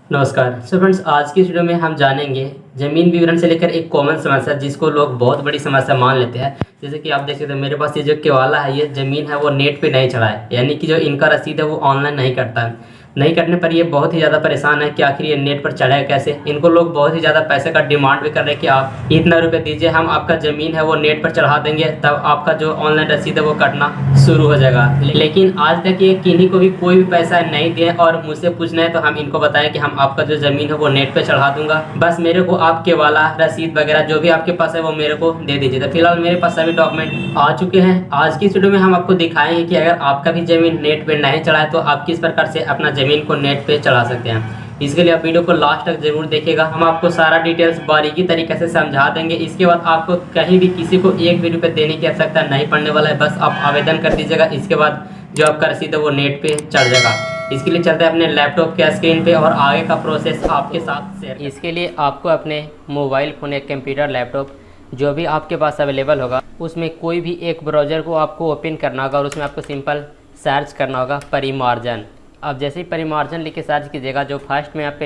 नमस्कार। So friends, आज की इस वीडियो में हम जानेंगे ज़मीन विवरण से लेकर एक कॉमन समस्या जिसको लोग बहुत बड़ी समस्या मान लेते हैं। जैसे कि आप देख सकते हैं मेरे पास ये जो केवाला है, ये ज़मीन है वो नेट पे नहीं चढ़ा है, यानी कि जो इनका रसीद है वो ऑनलाइन नहीं कटता है। नहीं कटने पर ये बहुत ही ज़्यादा परेशान है कि आखिर ये नेट पर चढ़ेगा कैसे। इनको लोग बहुत ही ज़्यादा पैसे का डिमांड भी कर रहे हैं कि आप इतना रुपये दीजिए, हम आपका ज़मीन है वो नेट पर चढ़ा देंगे, तब आपका जो ऑनलाइन रसीद है वो कटना शुरू हो जाएगा। लेकिन आज तक ये किन्हीं को भी कोई भी पैसा नहीं दिए और मुझसे पूछना है तो हम इनको बताएं कि हम आपका जो ज़मीन है वो नेट पे चढ़ा दूंगा, बस मेरे को आपके वाला रसीद वगैरह जो भी आपके पास है वो मेरे को दे दीजिए। तो फिलहाल मेरे पास सभी डॉक्यूमेंट आ चुके हैं। आज की इस वीडियो में हम आपको दिखाएंगे कि अगर आपका भी ज़मीन नेट पे नहीं चढ़ा है तो आप किस प्रकार से अपना ज़मीन को नेट पे चढ़ा सकते हैं। इसके लिए आप वीडियो को लास्ट तक जरूर देखिएगा। हम आपको सारा डिटेल्स बारीकी तरीके से समझा देंगे। इसके बाद आपको कहीं भी किसी को एक भी रुपये देने की आवश्यकता नहीं पड़ने वाला है, बस आप आवेदन कर दीजिएगा। इसके बाद जो आपका रसीद है वो नेट पे चढ़ जाएगा। इसके लिए चलते हैं अपने लैपटॉप के स्क्रीन पे और आगे का प्रोसेस आपके साथ शेयर। इसके लिए आपको अपने मोबाइल फ़ोन या कंप्यूटर, लैपटॉप जो भी आपके पास अवेलेबल होगा उसमें कोई भी एक ब्राउज़र को आपको ओपन करना होगा और उसमें आपको सिंपल सर्च करना होगा परिमार्जन। अब जैसे ही परिमार्जन लिख के सर्च कीजिएगा, जो फर्स्ट में यहाँ पे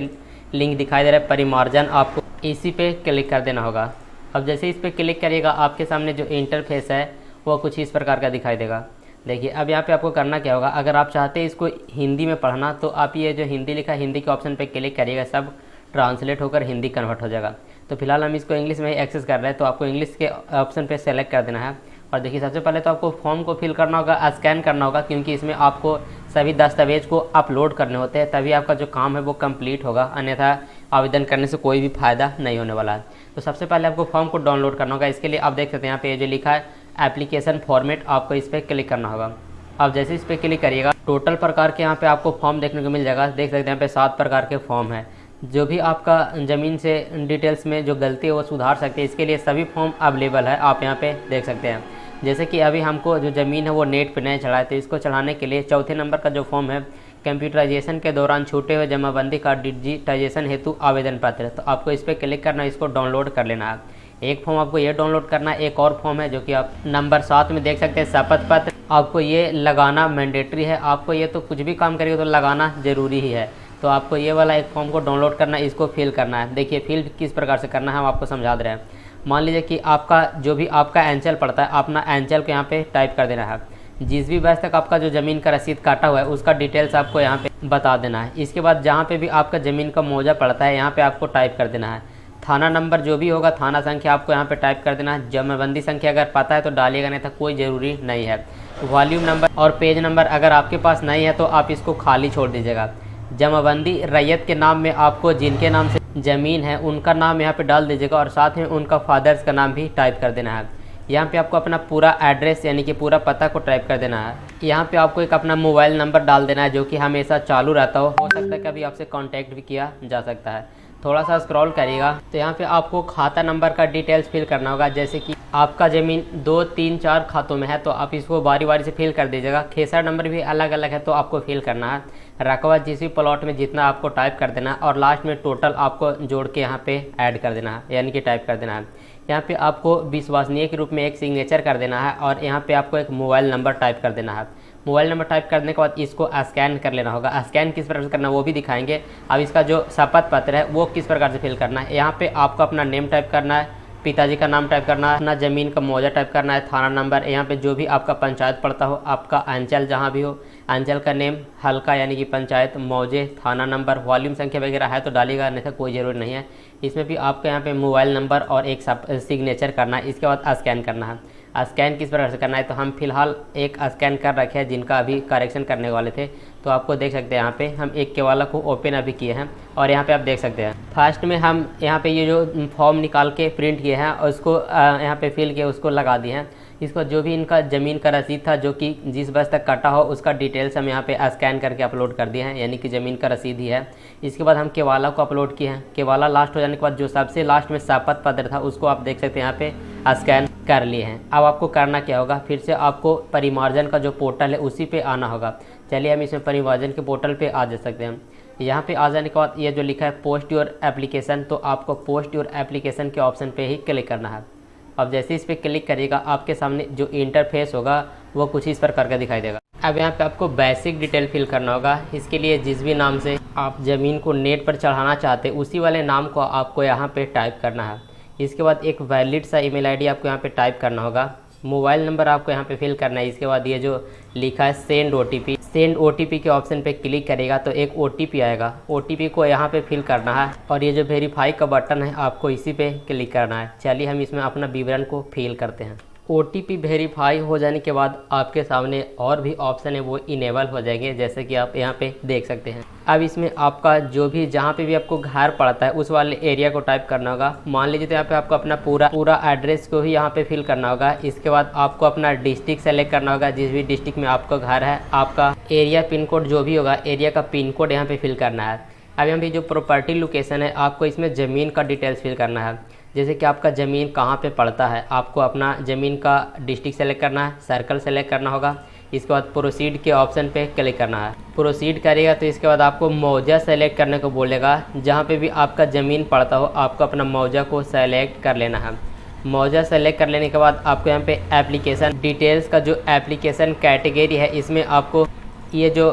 लिंक दिखाई दे रहा है परिमार्जन, आपको इसी पे क्लिक कर देना होगा। अब जैसे इस पर क्लिक करिएगा आपके सामने जो इंटरफेस है वो कुछ इस प्रकार का दिखाई देगा। देखिए अब यहाँ पे आपको करना क्या होगा, अगर आप चाहते हैं इसको हिंदी में पढ़ना तो आप ये जो हिंदी लिखा है हिंदी के ऑप्शन पे क्लिक करिएगा, सब ट्रांसलेट होकर हिंदी कन्वर्ट हो जाएगा। तो फिलहाल हम इसको इंग्लिश में ही एक्सेस कर रहे हैं, तो आपको इंग्लिश के ऑप्शन पे सेलेक्ट कर देना है। और देखिए सबसे पहले तो आपको फॉर्म को फिल करना होगा, स्कैन करना होगा, क्योंकि इसमें आपको सभी दस्तावेज को अपलोड करने होते हैं, तभी आपका जो काम है वो कंप्लीट होगा, अन्यथा आवेदन करने से कोई भी फ़ायदा नहीं होने वाला है। तो सबसे पहले आपको फॉर्म को डाउनलोड करना होगा। इसके लिए आप देख सकते हैं यहाँ पे जो लिखा है एप्लीकेशन फॉर्मेट, आपको इस पर क्लिक करना होगा। आप जैसे इस पर क्लिक करिएगा टोटल प्रकार के यहाँ पे आपको फॉर्म देखने को मिल जाएगा। देख सकते हैं यहाँ पे 7 प्रकार के फॉर्म है। जो भी आपका ज़मीन से डिटेल्स में जो गलती है वो सुधार सकते हैं, इसके लिए सभी फॉर्म अवेलेबल है, आप यहाँ पे देख सकते हैं। जैसे कि अभी हमको जो ज़मीन है वो नेट पे नहीं चढ़ा है, तो इसको चढ़ाने के लिए चौथे नंबर का जो फॉर्म है कंप्यूटराइजेशन के दौरान छूटे हुए जमाबंदी का डिजिटाइजेशन हेतु आवेदन पत्र, तो आपको इस पर क्लिक करना है, इसको डाउनलोड कर लेना है। एक फॉर्म आपको ये डाउनलोड करना है। एक और फॉर्म है जो कि आप नंबर 7 में देख सकते हैं शपथ पत्र, आपको ये लगाना मैंडेटरी है। आपको ये तो कुछ भी काम करिए तो लगाना ज़रूरी ही है, तो आपको ये वाला एक फॉर्म को डाउनलोड करना है, इसको फिल करना है। देखिए फिल किस प्रकार से करना है हम आपको समझा दे रहे हैं। मान लीजिए कि आपका जो भी आपका एंचल पड़ता है, अपना एंचल को यहाँ पे टाइप कर देना है। जिस भी वर्ष तक आपका जो ज़मीन का रसीद काटा हुआ है उसका डिटेल्स आपको यहाँ पे बता देना है। इसके बाद जहाँ पे भी आपका ज़मीन का मौजा पड़ता है यहाँ पे आपको टाइप कर देना है। थाना नंबर जो भी होगा, थाना संख्या आपको यहाँ पे टाइप कर देना है। जमाबंदी संख्या अगर पता है तो डालिएगा, नहीं तो कोई ज़रूरी नहीं है। वॉल्यूम नंबर और पेज नंबर अगर आपके पास नहीं है तो आप इसको खाली छोड़ दीजिएगा। जमाबंदी रैयत के नाम में आपको जिनके नाम से ज़मीन है उनका नाम यहाँ पे डाल दीजिएगा और साथ में उनका फादर्स का नाम भी टाइप कर देना है। यहाँ पे आपको अपना पूरा एड्रेस यानी कि पूरा पता को टाइप कर देना है। यहाँ पे आपको एक अपना मोबाइल नंबर डाल देना है जो कि हमेशा चालू रहता हो सकता है कभी आपसे कांटेक्ट भी किया जा सकता है। थोड़ा सा स्क्रॉल करिएगा तो यहाँ पे आपको खाता नंबर का डिटेल्स फिल करना होगा। जैसे कि आपका ज़मीन 2, 3, 4 खातों में है तो आप इसको बारी बारी से फिल कर दीजिएगा। खेसरा नंबर भी अलग अलग है तो आपको फिल करना है। रकबा जिस भी प्लॉट में जितना आपको टाइप कर देना है और लास्ट में टोटल आपको जोड़ के यहाँ पे ऐड कर देना है, यानी कि टाइप कर देना है। यहाँ पे आपको विश्वसनीय के रूप में एक सिग्नेचर कर देना है और यहाँ पे आपको एक मोबाइल नंबर टाइप कर देना है। मोबाइल नंबर टाइप करने के बाद इसको स्कैन कर लेना होगा। स्कैन किस प्रकार से करना है वो भी दिखाएंगे। अब इसका जो शपथ पत्र है वो किस प्रकार से फिल करना है, यहाँ पे आपको अपना नेम टाइप करना है, पिताजी का नाम टाइप करना है, अपना ज़मीन का मौजा टाइप करना है, थाना नंबर, यहाँ पे जो भी आपका पंचायत पड़ता हो, आपका अंचल जहाँ भी हो, अंचल का नेम, हल्का यानी कि पंचायत, मौजे, थाना नंबर, वॉल्यूम संख्या वगैरह है तो डालिएगा, नहीं तो कोई ज़रूरी नहीं है। इसमें भी आपको यहाँ पे मोबाइल नंबर और एक सिग्नेचर करना है। इसके बाद स्कैन करना है। स्कैन किस प्रकार से करना है तो हम फिलहाल एक स्कैन कर रखे हैं जिनका अभी करेक्शन करने वाले थे, तो आपको देख सकते हैं यहाँ पे हम एक के वाला को ओपन अभी किए हैं और यहाँ पे आप देख सकते हैं फर्स्ट में हम यहाँ पे ये जो फॉर्म निकाल के प्रिंट किए हैं और उसको यहाँ पे फिल किए, उसको लगा दिए हैं। इसको जो भी इनका ज़मीन का रसीद था जो कि जिस वर्ष तक कटा हो उसका डिटेल्स हम यहाँ पे स्कैन करके अपलोड कर दिए हैं, यानी कि ज़मीन का रसीद ही है। इसके बाद हम केवाला को अपलोड किए हैं। केवाला लास्ट हो जाने के बाद जो सबसे लास्ट में शपथ पत्र था उसको आप देख सकते हैं यहाँ पे स्कैन कर लिए हैं। अब आपको करना क्या होगा, फिर से आपको परिमार्जन का जो पोर्टल है उसी पे आना होगा। चलिए हम इसमें परिमार्जन के पोर्टल पे आ जा सकते हैं। यहाँ पे आ जाने के बाद ये जो लिखा है पोस्ट योर एप्लीकेशन, तो आपको पोस्ट योर एप्लीकेशन के ऑप्शन पे ही क्लिक करना है। अब जैसे इस पर क्लिक करिएगा आपके सामने जो इंटरफेस होगा वो कुछ इस प्रकार का दिखाई देगा। अब यहाँ पे आपको बेसिक डिटेल फिल करना होगा। इसके लिए जिस भी नाम से आप ज़मीन को नेट पर चढ़ाना चाहते हैं उसी वाले नाम को आपको यहाँ पे टाइप करना है। इसके बाद एक वैलिड सा ईमेल आईडी आपको यहाँ पे टाइप करना होगा। मोबाइल नंबर आपको यहाँ पे फिल करना है। इसके बाद ये जो लिखा है सेंड OTP के ऑप्शन पे क्लिक करेगा तो एक OTP आएगा। OTP को यहाँ पे फिल करना है और ये जो वेरीफाई का बटन है आपको इसी पे क्लिक करना है। चलिए हम इसमें अपना विवरण को फिल करते हैं। OTP वेरीफाई हो जाने के बाद आपके सामने और भी ऑप्शन है वो इनेबल हो जाएंगे, जैसे कि आप यहाँ पे देख सकते हैं। अब इसमें आपका जो भी जहाँ पे भी आपको घर पड़ता है उस वाले एरिया को टाइप करना होगा। मान लीजिए तो यहाँ पे आपको अपना पूरा एड्रेस को ही यहाँ पे फिल करना होगा। इसके बाद आपको अपना डिस्ट्रिक्ट सेलेक्ट करना होगा, जिस भी डिस्ट्रिक्ट में आपका घर है। आपका एरिया पिन कोड जो भी होगा, एरिया का पिन कोड यहाँ पे फिल करना है। अब यहाँ पे जो प्रॉपर्टी लोकेशन है आपको इसमें ज़मीन का डिटेल्स फिल करना है, जैसे कि आपका ज़मीन कहाँ पे पड़ता है। आपको अपना ज़मीन का डिस्ट्रिक्ट सेलेक्ट करना है, सर्कल सेलेक्ट करना होगा। इसके बाद प्रोसीड के ऑप्शन पे क्लिक करना है। प्रोसीड करेगा तो इसके बाद आपको मौजा सेलेक्ट करने को बोलेगा। जहाँ पे भी आपका ज़मीन पड़ता हो आपको अपना मौजा को सेलेक्ट कर लेना है। मौजा सेलेक्ट कर लेने के बाद आपको यहाँ पे एप्लीकेशन डिटेल्स का जो एप्लीकेशन कैटेगरी है इसमें आपको ये जो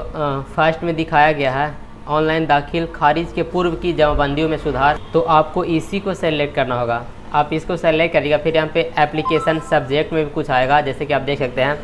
फर्स्ट में दिखाया गया है ऑनलाइन दाखिल खारिज के पूर्व की जमाबंदियों में सुधार, तो आपको इसी को सेलेक्ट करना होगा। आप इसको सेलेक्ट करिएगा। फिर यहाँ पे एप्लीकेशन सब्जेक्ट में भी कुछ आएगा, जैसे कि आप देख सकते हैं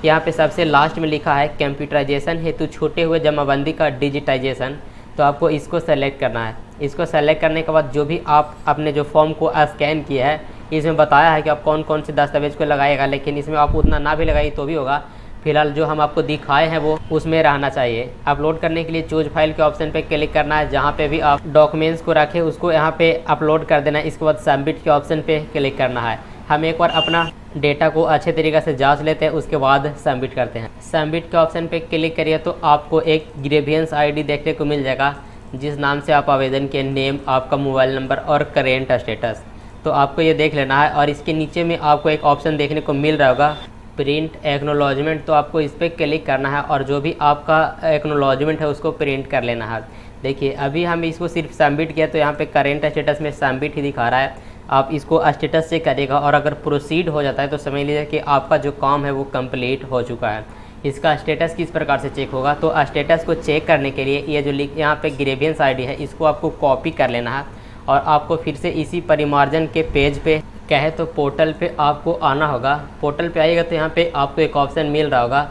यहाँ पे सबसे लास्ट में लिखा है कंप्यूटराइजेशन हेतु छूटे हुए जमाबंदी का डिजिटाइजेशन, तो आपको इसको सेलेक्ट करना है। इसको सेलेक्ट करने के बाद जो भी आप अपने जो फॉर्म को स्कैन किया है इसमें बताया है कि आप कौन कौन से दस्तावेज को लगाएगा, लेकिन इसमें आप उतना ना भी लगाइए तो भी होगा। फिलहाल जो हम आपको दिखाए हैं वो उसमें रहना चाहिए। अपलोड करने के लिए चूज फाइल के ऑप्शन पे क्लिक करना है। जहाँ पे भी आप डॉक्यूमेंट्स को रखें उसको यहाँ पे अपलोड कर देना है। इसके बाद सबमिट के ऑप्शन पे क्लिक करना है। हम एक बार अपना डेटा को अच्छे तरीके से जांच लेते हैं, उसके बाद सबमिट करते हैं। सबमिट के ऑप्शन पे क्लिक करिए तो आपको एक ग्रीवेंस ID देखने को मिल जाएगा, जिस नाम से आप आवेदन के नेम, आपका मोबाइल नंबर और करेंट स्टेटस, तो आपको ये देख लेना है। और इसके नीचे में आपको एक ऑप्शन देखने को मिल रहा होगा प्रिंट एक्नोलॉजमेंट, तो आपको इस पर क्लिक करना है और जो भी आपका एक्नोलॉजमेंट है उसको प्रिंट कर लेना है। देखिए अभी हम इसको सिर्फ सबमिट किया तो यहाँ पे करेंट स्टेटस में सबमिट ही दिखा रहा है। आप इसको स्टेटस चेक करिएगा और अगर प्रोसीड हो जाता है तो समझ लीजिए कि आपका जो काम है वो कंप्लीट हो चुका है। इसका स्टेटस किस प्रकार से चेक होगा, तो स्टेटस को चेक करने के लिए ये जो यहाँ पे ग्रीवेंस ID है इसको आपको कॉपी कर लेना है और आपको फिर से इसी परिमार्जन के पेज पे कहे तो पोर्टल पे आपको आना होगा। पोर्टल पे आइएगा तो यहाँ पे आपको एक ऑप्शन मिल रहा होगा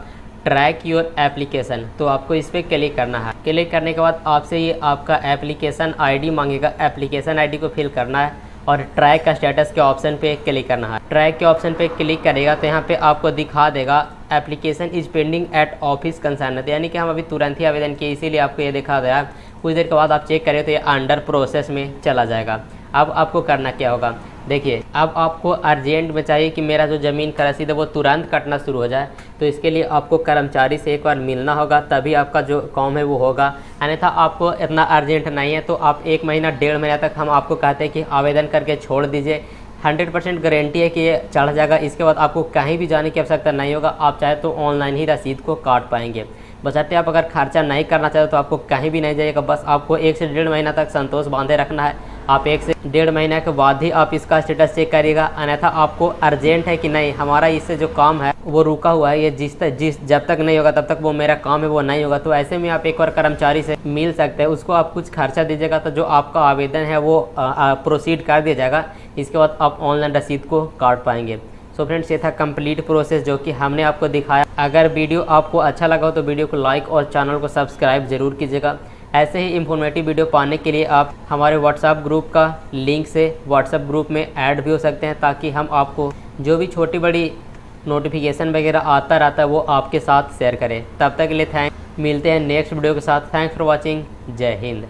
ट्रैक योर एप्लीकेशन, तो आपको इस पर क्लिक करना है। क्लिक करने के बाद आपसे ये आपका एप्लीकेशन ID मांगेगा। एप्लीकेशन ID को फिल करना है और ट्रैक का स्टेटस के ऑप्शन पे क्लिक करना है। ट्रैक के ऑप्शन पे क्लिक करेगा तो यहाँ पे आपको दिखा देगा application is pending at office concern, यानी कि हम अभी तुरंत ही आवेदन किए इसीलिए आपको ये दिखा दिया। कुछ देर के बाद आप चेक करें तो ये अंडर प्रोसेस में चला जाएगा। अब आपको करना क्या होगा, देखिए अब आपको अर्जेंट में चाहिए कि मेरा जो ज़मीन का रसीद है वो तुरंत कटना शुरू हो जाए, तो इसके लिए आपको कर्मचारी से एक बार मिलना होगा, तभी आपका जो काम है वो होगा। अन्यथा आपको इतना अर्जेंट नहीं है तो आप 1 महीना 1.5 महीना तक हम आपको कहते हैं कि आवेदन करके छोड़ दीजिए। 100% गारंटी है कि ये चढ़ जाएगा। इसके बाद आपको कहीं भी जाने की आवश्यकता नहीं होगा। आप चाहे तो ऑनलाइन ही रसीद को काट पाएंगे। बशर्ते आप अगर खर्चा नहीं करना चाहते तो आपको कहीं भी नहीं जाइएगा। बस आपको 1 से 1.5 महीना तक संतोष बांधे रखना है। आप 1 से 1.5 महीने के बाद ही आप इसका स्टेटस चेक करिएगा। अन्यथा आपको अर्जेंट है कि नहीं हमारा इससे जो काम है वो रुका हुआ है, ये जब तक नहीं होगा तब तक वो मेरा काम है वो नहीं होगा, तो ऐसे में आप एक बार कर्मचारी से मिल सकते हैं। उसको आप कुछ खर्चा दीजिएगा तो जो आपका आवेदन है वो प्रोसीड कर दिया जाएगा। इसके बाद आप ऑनलाइन रसीद को काट पाएंगे। सो फ्रेंड्स, ये था कंप्लीट प्रोसेस जो कि हमने आपको दिखाया। अगर वीडियो आपको अच्छा लगा हो तो वीडियो को लाइक और चैनल को सब्सक्राइब जरूर कीजिएगा। ऐसे ही इंफॉर्मेटिव वीडियो पाने के लिए आप हमारे व्हाट्सएप ग्रुप का लिंक से व्हाट्सएप ग्रुप में ऐड भी हो सकते हैं, ताकि हम आपको जो भी छोटी बड़ी नोटिफिकेशन वगैरह आता रहता है वो आपके साथ शेयर करें। तब तक के लिए मिलते हैं नेक्स्ट वीडियो के साथ। Thanks for watching. जय हिंद।